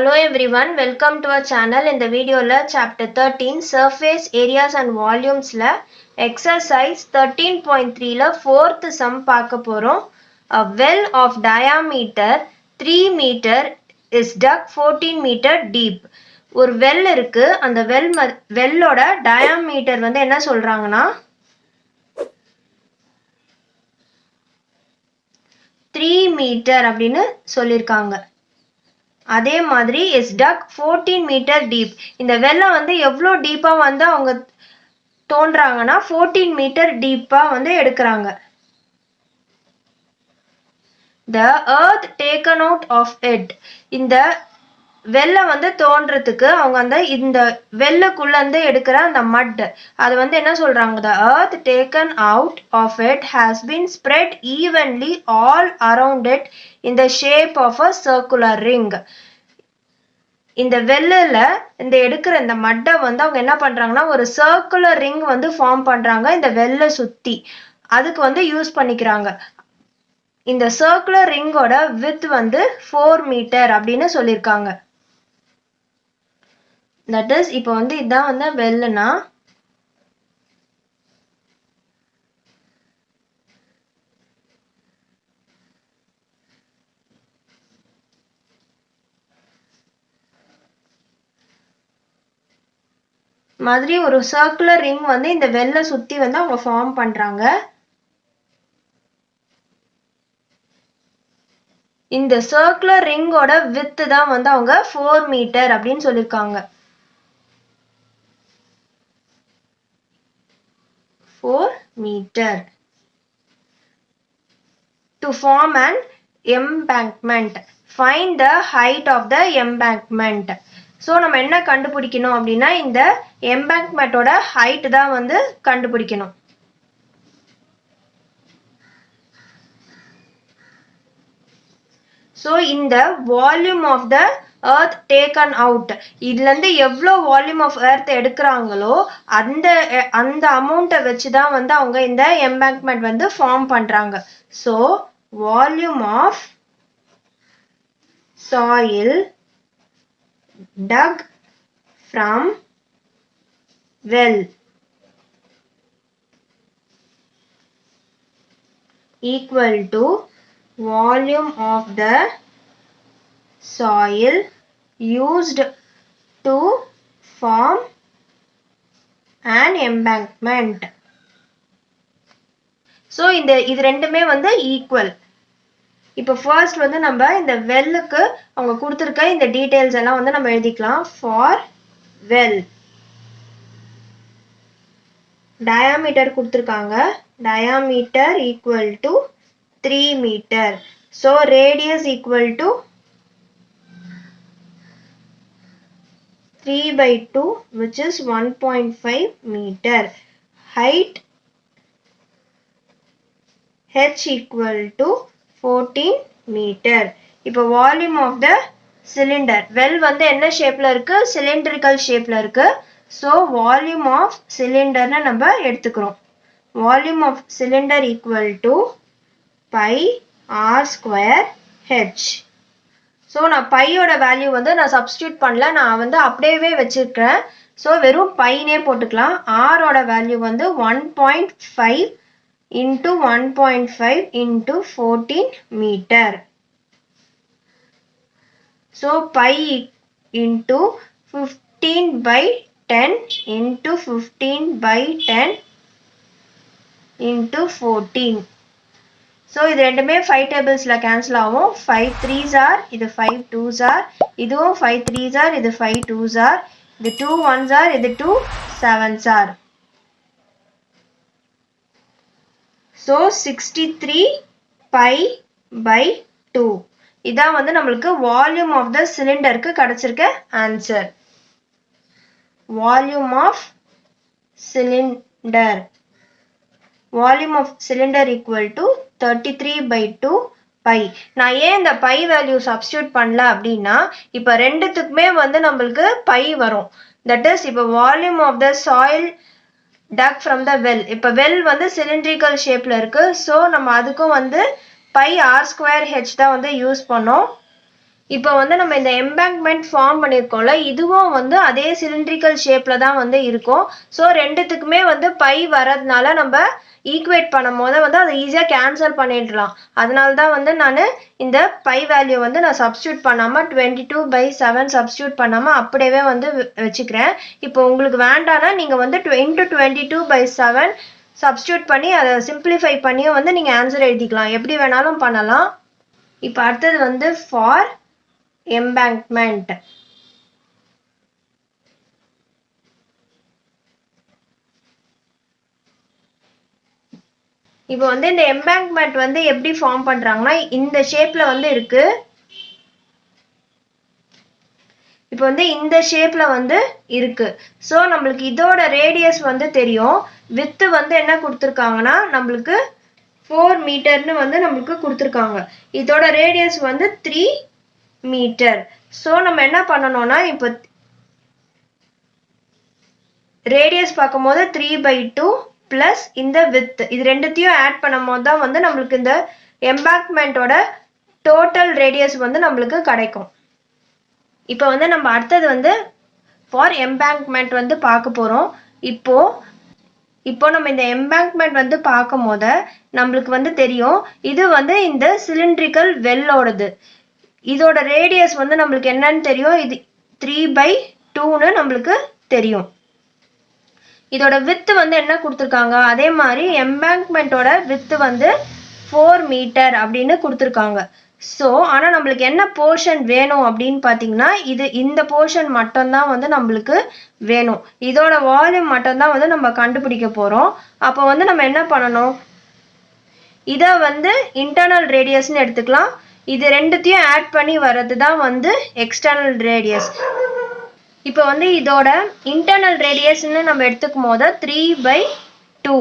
Hello everyone, welcome to our channel. In the video la chapter 13 surface areas and volumes la exercise 13.3 la fourth sum paaka porom. A well of diameter 3 meter is dug 14 meter deep. ஒரு well இருக்கு, அந்த வெல்லோட diameter வந்து என்ன சொல்றாங்கன்னா 3 meter அப்படின்னு சொல்லிருக்காங்க. அதே மாதிரி is dug 14 meter deep. இந்த வெல்லம் வந்து எவ்வளோ டீப்பா வந்து அவங்க தோன்றாங்கன்னா 14 மீட்டர் டீப்பா வந்து எடுக்கிறாங்க. The earth taken out of it. இந்த வெல்லம் வந்து தோன்றதுக்கு அவங்க இந்த வெல்லுக்குள்ள இருந்து எடுக்கிற அந்த மட் அது வந்து என்ன சொல்றாங்க, the earth taken out of it has been spread evenly all around it in the shape of a circular ring. இந்த வெல்லுல இந்த எடுக்கிற இந்த மட்டை வந்து அவங்க என்ன பண்றாங்கன்னா ஒரு சர்க்குலர் ரிங் வந்து ஃபார்ம் பண்றாங்க இந்த வெல்ல சுத்தி. அதுக்கு வந்து யூஸ் பண்ணிக்கிறாங்க. இந்த சர்க்குலர் ரிங்கோட வித் வந்து 4 மீட்டர் அப்படின்னு சொல்லியிருக்காங்க. தட் இஸ் இப்போ வந்து இதான் வந்து வெல்லுனா மாதிரி ஒரு சர்க்குலர் ரிங் வந்து இந்த வெல்ல சுத்தி வந்து அவங்க ஃபார்ம் பண்றாங்க. இந்த சர்க்குலர் ரிங்கோட வித் தான் வந்து அவங்க 4 மீட்டர் அப்படின்னு சொல்லியிருக்காங்க. 4 meter to form an embankment. Find the height of the embankment. So நம்ம என்ன கண்டுபிடிக்கணும் அப்படின்னா இந்த எம்பேங்க்மெண்டோட ஹைட் தான் வந்து கண்டுபிடிக்கணும். So இந்த volume of the earth taken out, இதுல இருந்து எவ்வளோ வால்யூம் ஆஃப் எர்த் எடுக்கிறாங்களோ அந்த அமௌண்ட்டை வச்சு தான் வந்து அவங்க இந்த எம்பேங்க்மெண்ட் வந்து ஃபார்ம் பண்றாங்க. So volume of soil dug from well equal to volume of the soil used to form an embankment. So இது ரெண்டுமே வந்து ஈக்குவல். இப்போ ஃபர்ஸ்ட் வந்து நம்ம இந்த வெல்லுக்கு அவங்க கொடுத்துருக்க இந்த டீடைல்ஸ் எல்லாம் வந்து நம்ம எழுதிக்கலாம். ஃபார் வெல் டயாமீட்டர் கொடுத்துருக்காங்க. Diameter equal to 3 metre. So radius equal to 3/2 which is 1.5 meter. Height h equal to 14 meter. இப்போ volume of the cylinder, well வந்து என்ன ஷேப்ல இருக்கு, சிலிண்டரிக்கல் ஷேப்ல இருக்கு. ஸோ வால்யூம் ஆஃப் சிலிண்டர்னு நம்ம எடுத்துக்கிறோம். Volume of cylinder equal to pi r square h. So நான் பையோட வேல்யூ வந்து நான் சப்ஸ்டியூட் பண்ணல, நான் வந்து அப்படியே வச்சிருக்கிறேன். ஸோ வெறும் பைனே போட்டுக்கலாம். ஆரோட வேல்யூ வந்து 1.5 into 1.5 into 14 meter. So pi into 15/10 into 15/10 into 14. So இது ரெண்டுமே 5 tablesல cancel ஆகும். 5 3s are, இது 5 2s are, இதுவும் 5 3s are, இது 5 2s are, இது 2 1s are, இது 2 7s are. So 63 pi/2. இதான் வந்து நம்மளுக்கு வால்யூம் ஆஃப் த சிலிண்டருக்கு கிடைச்சிருக்க answer. Volume of cylinder, volume of cylinder equal to 33/2 pi. நான் ஏன் இந்த பை வேல்யூ சப்ஸ்டியூட் பண்ணல அப்படின்னா இப்போ ரெண்டுத்துக்குமே வந்து நம்மளுக்கு பை வரும். தட் இஸ் இப்போ volume of the soil dug from the well. இப்போ well வந்து cylindrical ஷேப்ல இருக்கு. ஸோ நம்ம அதுக்கும் வந்து பை ஆர் ஸ்கொயர் ஹெச் தான் வந்து யூஸ் பண்ணோம். இப்போ வந்து நம்ம இந்த எம்பேங்க்மெண்ட் ஃபார்ம் பண்ணியிருக்கோம்ல, இதுவும் வந்து அதே சிலிண்ட்ரிக்கல் ஷேப்ல தான் வந்து இருக்கும். ஸோ ரெண்டுத்துக்குமே வந்து பை வரதுனால நம்ம ஈக்குவேட் பண்ணும் போது வந்து அதை ஈஸியாக கேன்சல் பண்ணிடலாம். அதனால தான் வந்து நான் இந்த பை வேல்யூ வந்து நான் சப்ஸ்டியூட் பண்ணாமல் 22/7 சப்ஸ்டியூட் பண்ணாமல் அப்படியே வந்து வச்சுக்கிறேன். இப்போ உங்களுக்கு வேண்டாம்னா நீங்கள் வந்து 22/7 சப்ஸ்டியூட் பண்ணி அதை சிம்பிளிஃபை பண்ணியும் வந்து நீங்கள் ஆன்சர் எழுதிக்கலாம். எப்படி வேணாலும் பண்ணலாம். இப்போ அடுத்தது வந்து ஃபார் எம்பேங்க்மெண்ட். இப்போ வந்து இந்த எம்பேங்க்மெண்ட் வந்து எப்படி ஃபார்ம் பண்றாங்கன்னா இந்த ஷேப்ல வந்து இருக்கு. இப்போ வந்து இந்த ஷேப்ல வந்து இருக்கு. ஸோ நம்மளுக்கு இதோட ரேடியஸ் வந்து தெரியும். வித்து வந்து என்ன கொடுத்துருக்காங்கன்னா நம்மளுக்கு 4 மீட்டர்னு வந்து நம்மளுக்கு கொடுத்துருக்காங்க. இதோட ரேடியஸ் வந்து 3 மீட்டர். ஸோ நம்ம என்ன பண்ணணும்னா இப்போ ரேடியஸ் பார்க்கும்போது 3/2 பிளஸ் இந்த வித் இது ரெண்டுத்தையும் ஆட் பண்ணும் போது தான் வந்து நம்மளுக்கு இந்த எம்பேங்க்மெண்டோட டோட்டல் ரேடியஸ் வந்து நம்மளுக்கு கிடைக்கும். இப்போ வந்து நம்ம அடுத்தது வந்து ஃபார் எம்பேங்க்மெண்ட் வந்து பார்க்க போகிறோம். இப்போ நம்ம இந்த எம்பேங்க்மெண்ட் வந்து பார்க்கும் போது நம்மளுக்கு வந்து தெரியும் இது வந்து இந்த சிலிண்ட்ரிக்கல் வெல்லோடது. இதோட ரேடியஸ் வந்து நம்மளுக்கு என்னன்னு தெரியும், இது 3/2ன்னு நம்மளுக்கு தெரியும். இதோட வித்து வந்து என்ன கொடுத்துருக்காங்க, அதே மாதிரி எம்பேங்க்மெண்டோட வித்து வந்து 4 மீட்டர் அப்படின்னு கொடுத்துருக்காங்க. ஸோ ஆனால் நம்மளுக்கு என்ன போர்ஷன் வேணும் அப்படின்னு பார்த்தீங்கன்னா இந்த போர்ஷன் மட்டும்தான் வந்து நம்மளுக்கு வேணும். இதோட வால்யூம் மட்டும்தான் வந்து நம்ம கண்டுபிடிக்க போகிறோம். அப்போ வந்து நம்ம என்ன பண்ணணும், இதை வந்து இன்டர்னல் ரேடியஸ்ன்னு எடுத்துக்கலாம். இது ரெண்டுத்தையும் ஆட் பண்ணி வர்றது தான் வந்து எக்ஸ்டர்னல் ரேடியஸ். இப்போ வந்து இதோட இன்டர்னல் ரேடியஸ்ன்னு நம்ம எடுத்துக்கும் போது 3/2.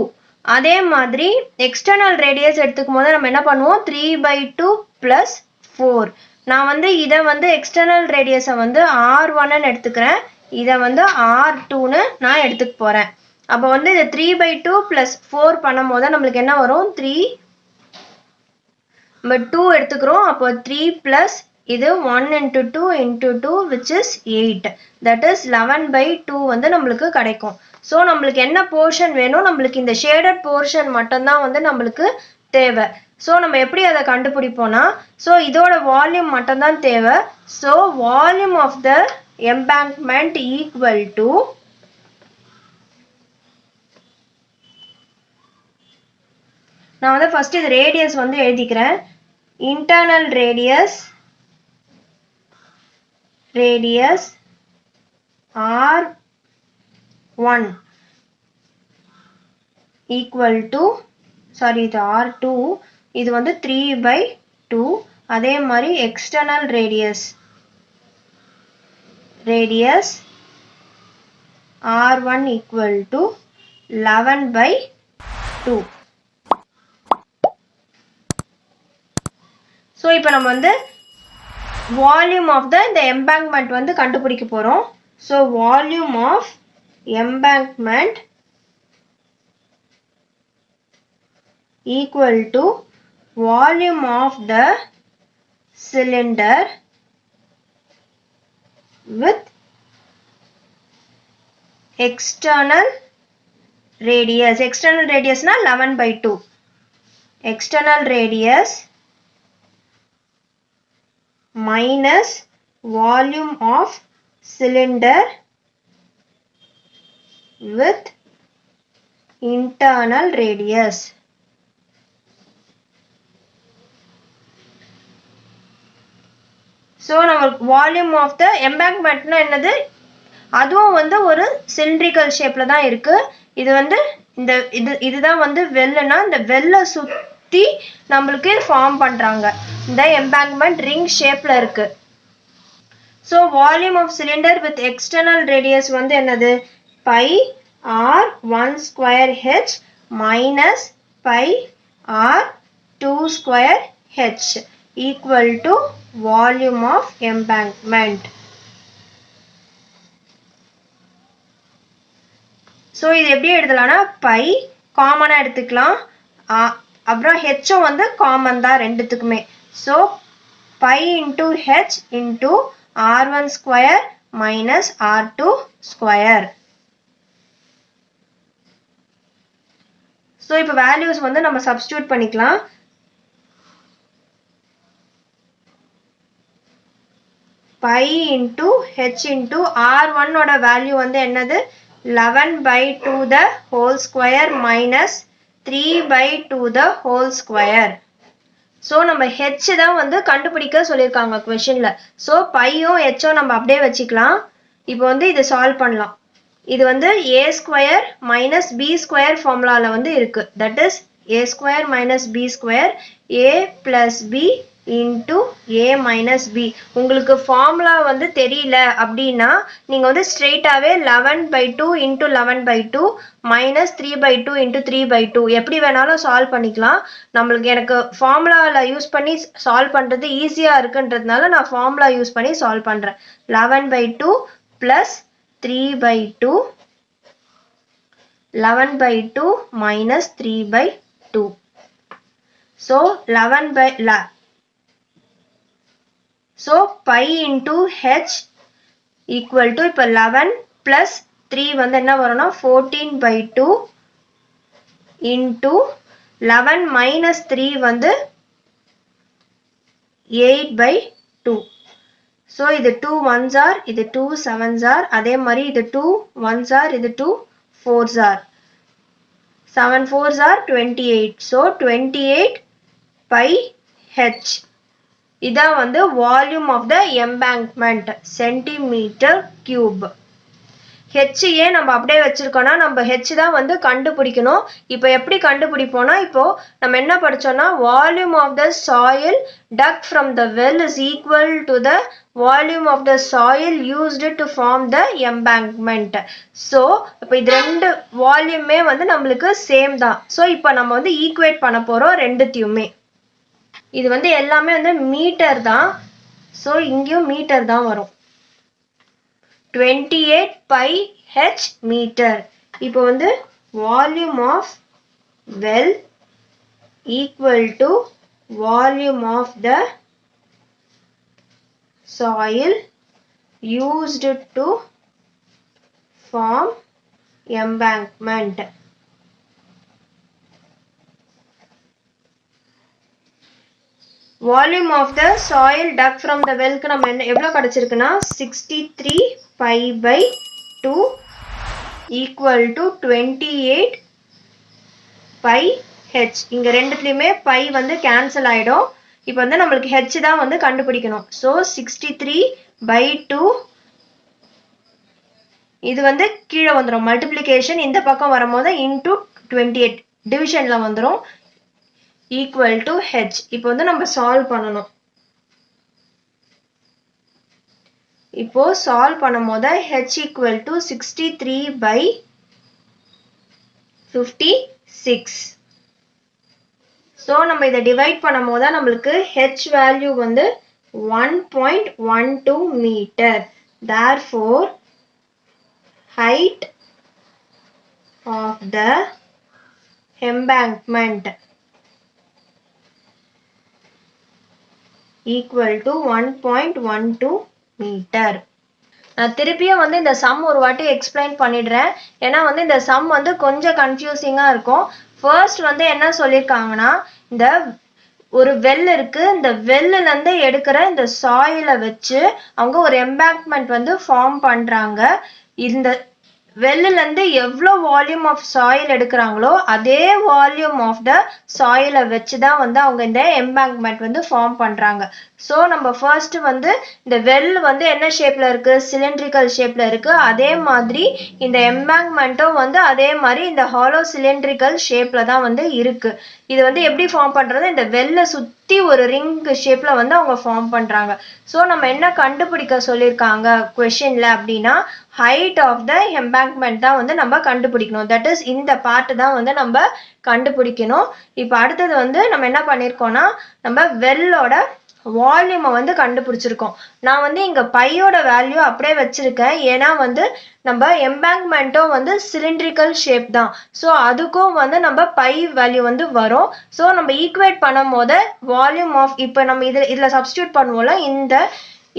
அதே மாதிரி எக்ஸ்டர்னல் ரேடியஸ் எடுத்துக்கும் போது நம்ம என்ன பண்ணுவோம் 3/2 + 4. நான் வந்து இதை வந்து எக்ஸ்டர்னல் ரேடியஸை வந்து R1ன்னு எடுத்துக்கிறேன். இதை வந்து R2ன்னு நான் எடுத்துக்க போகிறேன். அப்போ வந்து இது 3/2 + 4 பண்ணும் போது நம்மளுக்கு என்ன வரும், 3 நம்ம 2 எடுத்துக்கிறோம். அப்போ 3 + இது 1 × 2 × 2 which is 8. that is 11/2 வந்து நம்மளுக்கு கிடைக்கும். ஸோ நம்மளுக்கு என்ன போர்ஷன் வேணும், நம்மளுக்கு இந்த ஷேடட் போர்ஷன் மட்டும்தான் வந்து நம்மளுக்கு தேவை. ஸோ நம்ம எப்படி அதை கண்டுபிடிப்போம்னா, ஸோ இதோட வால்யூம் மட்டும்தான் தேவை. So volume of the embankment equal to நான் வந்து ஃபர்ஸ்ட் இது ரேடியஸ் வந்து எழுதிக்கிறேன். Internal radius R1 equal to sorry இது R2, இது வந்து 3/2. அதே மாதிரி external radius R1 equal to 11/2. So இப்போ நம்ம வந்து வால்யூம் ஆஃப் இந்த எம்பேங்க்மெண்ட் வந்து கண்டுபிடிக்க போகிறோம். So volume of embankment equal to volume of the cylinder with external radius. External ரேடியஸ்னா 11/2. External radius minus volume of cylinder with internal radius. So நம்ம volume of the embankment என்னது, அதுவும் வந்து ஒரு சிலிண்ட்ரிக்கல் ஷேப்ல தான் இருக்கு. இது வந்து இதுதான் வந்து வெல்லுனா இந்த வெல்லை சுத்தி நம்மளுக்கு ஃபார்ம் பண்றாங்க. இந்த எம்பேங்க்மெண்ட் ரிங் ஷேப்ல இருக்கு. So volume of cylinder with external radius வந்து என்னது, πr1² minus πr2² equal to volume of embankment. So இது எப்படி எழுதலாம்னா பை காமனாக எடுத்துக்கலாம், அப்புறம் ஹெச்சும் வந்து காமன் தான் ரெண்டுத்துக்குமே. So pi into h into r1 square minus r2 square. So இப்போ வேல்யூஸ் வந்து நம்ம சப்ஸ்டியூட் பண்ணிக்கலாம். pi into h into r1 ஓட வேல்யூ வந்து என்னது 11/2 the whole square minus 3/2 the whole square. So நம்ம h தான் வந்து கண்டுபிடிக்க சொல்லியிருக்காங்க கொஷின்ல. ஸோ பையும் ஹெச்சும் நம்ம அப்படியே வச்சுக்கலாம். இப்போ வந்து இதை சால்வ் பண்ணலாம். இது வந்து a square minus b square ஃபார்முலாவில் வந்து இருக்கு. That is a square minus b square a plus b into a minus b. உங்களுக்கு ஃபார்முலா வந்து தெரியல அப்படின்னா நீங்கள் வந்து ஸ்ட்ரெயிட்டாகவே 11/2 இன்ட்டு 11/2 மைனஸ் 3/2 இன்ட்டு 3/2 எப்படி வேணாலும் சால்வ் பண்ணிக்கலாம். எனக்கு ஃபார்முலாவில் யூஸ் பண்ணி சால்வ் பண்ணுறது ஈஸியாக இருக்குன்றதுனால நான் ஃபார்முலா யூஸ் பண்ணி சால்வ் பண்ணுறேன். 11/2 plus 3/2 11/2 minus 3/2. So 11 so pi into h equal to இப்போ 11 plus 3 வந்து என்ன வரும்னா 14/2 into 11 minus 3 வந்து 8/2. So இது 2 ones are, இது 2 sevens are, அதே மாதிரி இது 2 ones are, இது 2 fours are. 7 fours are 28. So 28 pi h. இதான் வந்து volume of the embankment centimeter cube. h ஏன் நம்ம அப்படியே வச்சிருக்கோம்னா நம்ம h தான் வந்து கண்டுபிடிக்கணும். இப்போ எப்படி கண்டுபிடிப்போம்னா இப்போ நம்ம என்ன படிச்சோம்னா volume of the soil dug from the well is equal to the volume of the soil used to form the embankment. So இப்போ இது ரெண்டு வால்யூமே வந்து நம்மளுக்கு சேம் தான். ஸோ இப்போ நம்ம வந்து ஈக்குவேட் பண்ண போகிறோம் ரெண்டுத்தையுமே. இது வந்து எல்லாமே வந்து மீட்டர் தான். ஸோ இங்கேயும் மீட்டர் தான் வரும். 28 pi h meter. இப்போ வந்து volume of well equal to volume of the soil used to form embankment. Volume of the soil dug from the well க்கு நம்ம எவ்வளோ கிடைச்சிருக்குன்னா 63 pi by 2 equal to 28 pi h. இங்க ரெண்டுத்துலையுமே pi வந்து cancel ஆயிடும். இப்போ வந்து நம்மளுக்கு h தான் வந்து கண்டுபிடிக்கணும். ஸோ 63/2 இது வந்து கீழே வந்துடும். மல்டிப்ளிகேஷன் இந்த பக்கம் வரும்போது இன்டூ 28 டிவிஷனில் வந்துடும். equal to h. இப்போ வந்து நம்ம சால்வ் பண்ணணும். இப்போ சால்வ் பண்ணும்போது h equal to 63/56. ஸோ நம்ம இதை டிவைட் பண்ணும்போது நம்மளுக்கு h வேல்யூ வந்து 1.12 metre. therefore height of the embankment equal to 1.12 meter. நான் திருப்பியும் வந்து இந்த சம் ஒரு வாட்டி எக்ஸ்பிளைன் பண்ணிடுறேன். ஏன்னா வந்து இந்த சம் வந்து கொஞ்சம் கன்ஃபியூசிங்காக இருக்கும். ஃபர்ஸ்ட் வந்து என்ன சொல்லியிருக்காங்கன்னா இந்த ஒரு வெல் இருக்கு. இந்த வெல்லுலேருந்து எடுக்கிற இந்த சாயிலை வச்சு அவங்க ஒரு எம்பேங்க்மெண்ட் வந்து ஃபார்ம் பண்ணுறாங்க. இந்த வெல்லுலேருந்து எவ்வளோ வால்யூம் ஆஃப் சாயில் எடுக்கிறாங்களோ அதே வால்யூம் ஆஃப் த சாயிலை வச்சு தான் வந்து அவங்க இந்த எம்பேங்க்மெண்ட் வந்து ஃபார்ம் பண்ணுறாங்க. ஸோ நம்ம ஃபர்ஸ்ட் வந்து இந்த வெல் வந்து என்ன ஷேப்பில் இருக்குது, சிலிண்ட்ரிக்கல் ஷேப்பில் இருக்குது. அதே மாதிரி இந்த எம்பேங்க்மெண்ட்டும் வந்து அதே மாதிரி இந்த ஹாலோ சிலிண்ட்ரிக்கல் ஷேப்பில் தான் வந்து இருக்குது. இது வந்து எப்படி ஃபார்ம் பண்ணுறது, இந்த வெல்லை சுற்றி ஒரு ரிங் ஷேப்பில் வந்து அவங்க ஃபார்ம் பண்ணுறாங்க. ஸோ நம்ம என்ன கண்டுபிடிக்க சொல்லியிருக்காங்க கொஷினில் அப்படின்னா ஹைட் ஆஃப் த எம்பேங்க்மெண்ட் தான் வந்து நம்ம கண்டுபிடிக்கணும். தட் இஸ் இந்த பார்ட் தான் வந்து நம்ம கண்டுபிடிக்கணும். இப்போ அடுத்தது வந்து நம்ம என்ன பண்ணியிருக்கோம்னா நம்ம வெல்லோட வால்யூமை வந்து கண்டுபிடிச்சிருக்கோம். நான் வந்து இங்க பையோட வேல்யூ அப்படியே வச்சிருக்கேன். ஏன்னா வந்து நம்ம எம்பேங்க்மெண்ட்டும் வந்து சிலிண்ட்ரிக்கல் ஷேப் தான். ஸோ அதுக்கும் வந்து நம்ம பை வேல்யூ வந்து வரும். ஸோ நம்ம ஈக்குவேட் பண்ணும் போது வால்யூம் ஆஃப் இப்போ நம்ம இதில் சப்ஸ்டியூட் பண்ணுவோம்ல, இந்த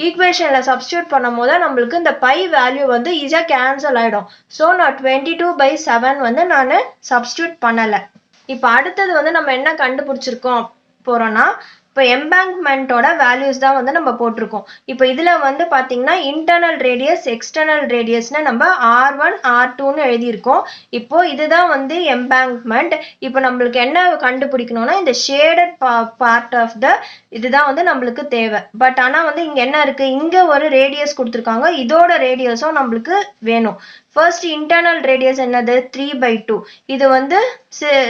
ஈக்குவேஷனில் சப்ஸ்டியூட் பண்ணும் போது நம்மளுக்கு இந்த பை வேல்யூ வந்து ஈஸியாக கேன்சல் ஆகிடும். ஸோ நான் 22/7 வந்து நான் சப்ஸ்டியூட் பண்ணலை. இப்போ அடுத்தது வந்து நம்ம என்ன கண்டுபிடிச்சிருக்கோம் போறோம்னா, இப்போ எம்பேங்க்மெண்ட்டோட வேல்யூஸ் தான் வந்து நம்ம போட்டிருக்கோம். இப்போ இதுல வந்து பாத்தீங்கன்னா இன்டர்னல் ரேடியஸ் எக்ஸ்டர்னல் ரேடியஸ்னு நம்ம R1 R2ன்னு எழுதியிருக்கோம். இப்போ இதுதான் வந்து எம்பேங்க்மெண்ட். இப்போ நம்மளுக்கு என்ன கண்டுபிடிக்கணும்னா இந்த ஷேடட் பார்ட் ஆஃப் த இதுதான் வந்து நம்மளுக்கு தேவை. பட் ஆனா வந்து இங்க என்ன இருக்கு, இங்க ஒரு ரேடியஸ் கொடுத்துருக்காங்க, இதோட ரேடியஸும் நம்மளுக்கு வேணும். ஃபர்ஸ்ட் இன்டர்னல் ரேடியஸ் என்னது 3/2. இது வந்து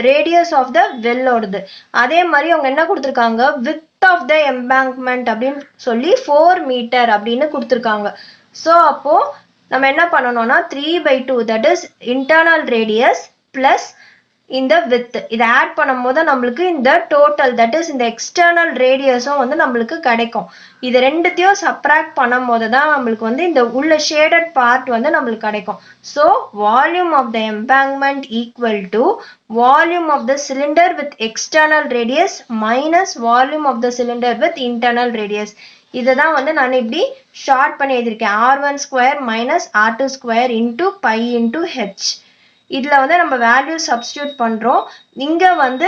ரேடியஸ் ஆஃப் த வெல்லோடது. அதே மாதிரி அவங்க என்ன கொடுத்துருக்காங்க, வித் ஆஃப் த எம்பேங்க்மெண்ட் அப்படின்னு சொல்லி 4 மீட்டர் அப்படின்னு கொடுத்துருக்காங்க. ஸோ அப்போ நம்ம என்ன பண்ணணும்னா 3/2 that is internal radius plus இந்த வித் இதை ஆட் பண்ணும் போது நம்மளுக்கு இந்த டோட்டல் தட் இஸ் இந்த எக்ஸ்டர்னல் ரேடியஸும் வந்து நம்மளுக்கு கிடைக்கும். இது ரெண்டுத்தையும் சப்ராக்ட் பண்ணும் போது தான் நம்மளுக்கு வந்து இந்த உள்ள ஷேடட் பார்ட் வந்து நம்மளுக்கு கிடைக்கும். So volume of the embankment equal to volume of the cylinder with external radius minus volume of the cylinder with internal radius. இதை தான் வந்து நான் இப்படி ஷார்ட் பண்ணி எழுதியிருக்கேன். R1² minus R2² into pi into H. இதுல வந்து நம்ம வேல்யூ சப்ஸ்டியூட் பண்றோம். இங்க வந்து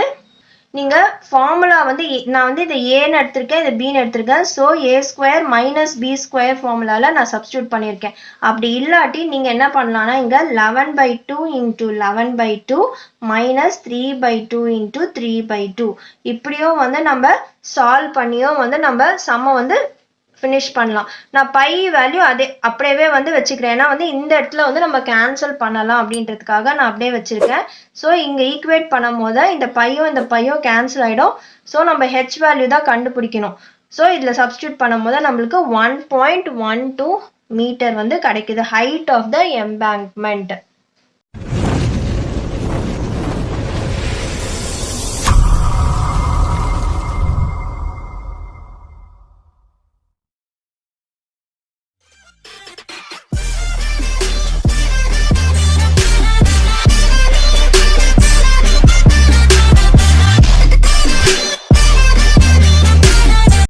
நீங்க ஃபார்முலா வந்து நான் வந்து இதை ஏன்னு எடுத்திருக்கேன், இதை பின்னு எடுத்திருக்கேன். ஸோ A² மைனஸ் B² ஃபார்முலால நான் சப்ஸ்டியூட் பண்ணியிருக்கேன். அப்படி இல்லாட்டி நீங்க என்ன பண்ணலாம்னா இங்க 11/2 இன்டூ 11/2 மைனஸ் 3/2 இன்டூ 3/2 இப்படியும் வந்து நம்ம சால்வ் பண்ணியும் வந்து நம்ம சம்ம வந்து ஃபினிஷ் பண்ணலாம். நான் பை வேல்யூ அதே அப்படியே வந்து வச்சுக்கிறேன். ஏன்னா வந்து இந்த இடத்துல வந்து நம்ம கேன்சல் பண்ணலாம் அப்படின்றதுக்காக நான் அப்படியே வச்சிருக்கேன். ஸோ இங்க ஈக்குவேட் பண்ணும் போது இந்த பையும் கேன்சல் ஆயிடும். ஸோ நம்ம ஹெச் வேல்யூ தான் கண்டுபிடிக்கணும். ஸோ இதுல சப்ஸ்டியூட் பண்ணும் போது நம்மளுக்கு 1.12 மீட்டர் வந்து கிடைக்குது ஹைட் ஆஃப் த எம்பேங்க்மெண்ட்.